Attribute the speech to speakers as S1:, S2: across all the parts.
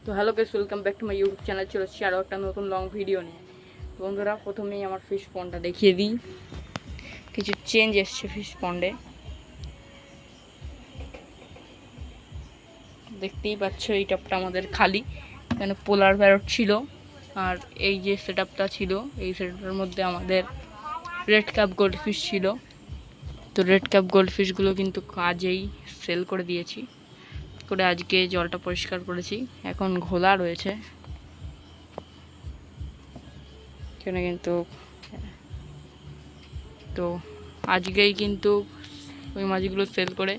S1: তো hello guys, welcome back to my YouTube channel. চলে এসেছি আরও একটা নতুন লং ভিডিও নিয়ে। বন্ধুরা, প্রথমেই আমার ফিশ পন্ডটা দেখিয়ে দিই। কিছু চেঞ্জ এসছে ফিশ পন্ডে, দেখতেই পাচ্ছ। এই টপটা আমাদের খালি, এখানে পোলার প্যারট ছিল, আর এই যে সেট আপটা ছিল, এই সেটআপটার মধ্যে আমাদের রেড কাপ গোল্ডফিশ ছিল। তো রেড কাপ গোল্ডফিশগুলো কিন্তু কাজেই সেল করে দিয়েছি করে, আজকে জলটা পরিষ্কার করেছি, এখন ঘোলা রয়েছে এখানে কিন্তু। তো আজকেই কিন্তু ওই মাছগুলো সেল করে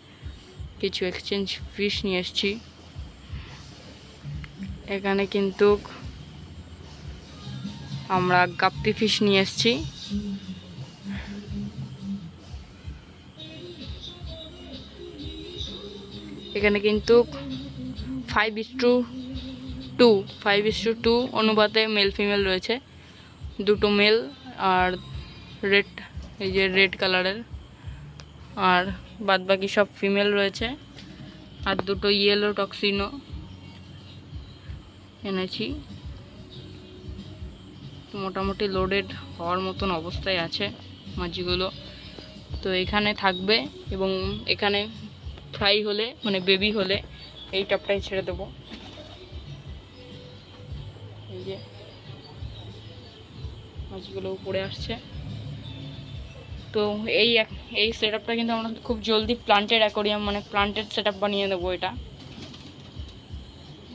S1: কিছু এক্সচেঞ্জ ফিশ নিয়ে এসেছি। এখানে কিন্তু আমরা গাপ্পি ফিশ নিয়ে এসেছি। এখানে কিন্তু 5:2 অনুপাতে মেল ফিমেল রয়েছে, দুটো মেল আর রেড, এই যে রেড কালারের, আর বাদবাকি সব ফিমেল রয়েছে, আর দুটো ইয়েলো টক্সিনো এনেছি। মোটামুটি লোডেড হওয়ার মতন অবস্থায় আছে মাছগুলো। তো এখানে থাকবে, এবং এখানে ফ্রাই হলে মানে বেবি হলে এই টপটাই ছেড়ে দেবো। এই যে মাছগুলো উপরে আসছে। তো এই সেট আপটা কিন্তু আমরা খুব জলদি প্লান্টেড অ্যাকোরিয়াম মানে প্লান্টেড সেট আপ বানিয়ে দেবো এটা।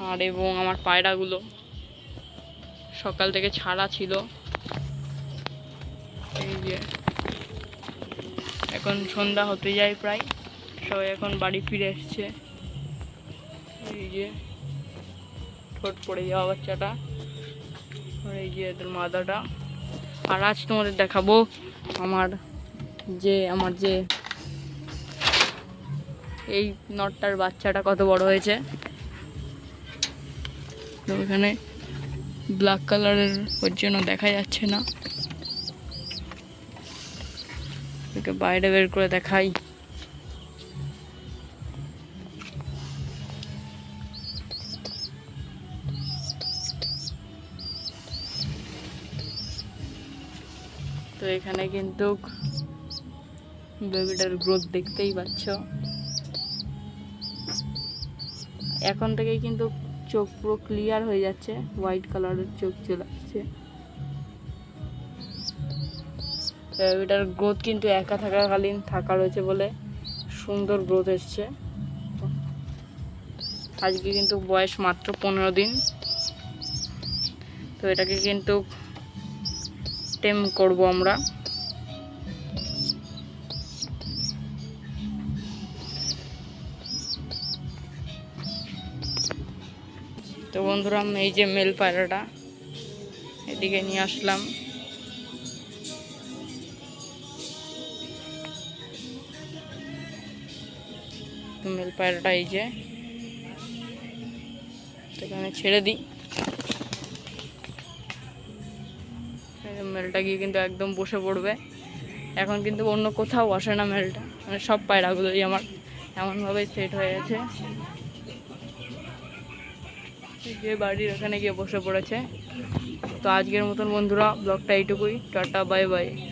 S1: আর এবং আমার পায়রাগুলো সকাল থেকে ছাড়া ছিল, এই যে এখন সন্ধ্যা হতে যায় প্রায়, সবাই এখন বাড়ি ফিরে এসছে। এই যে ঠোঁট পড়ে যাওয়া বাচ্চাটা, আর এই যে এদের মাদাটা। আর আজ তোমাদের দেখাবো আমার যে এই নটটার বাচ্চাটা কত বড় হয়েছে। তো এখানে ব্ল্যাক কালারের, ওর জন্য দেখা যাচ্ছে না, একে বাইরে বের করে দেখাই। তো এখানে কিন্তু বেবিটার গ্রোথ দেখতেই পাচ্ছ। এখন থেকেই কিন্তু চোখ পুরো ক্লিয়ার হয়ে যাচ্ছে, হোয়াইট কালারের চোখ চলে আসছে। বেবিটার গ্রোথ কিন্তু একা থাকাকালীন থাকা রয়েছে বলে সুন্দর গ্রোথ এসছে। আজকে কিন্তু বয়স মাত্র 15 দিন। তো এটাকে কিন্তু টেম করব আমরা। তো বন্ধুরা, আমি এই যে মেল পায়রাটা এদিকে নিয়ে আসলাম। তো মেল পায়রাটা এই যে এখানে ছেড়ে দিই। মেলটা গিয়ে কিন্তু একদম বসে পড়বে। এখন কিন্তু অন্য কোথাও বসে না মেলটা, মানে সব পায়রাগুলোই আমার এমনভাবে সেট হয়ে গেছে যে বাড়ির ওখানে গিয়ে বসে পড়েছে। তো আজকের মতন বন্ধুরা ব্লগটা এইটুকুই। Tata, bye bye.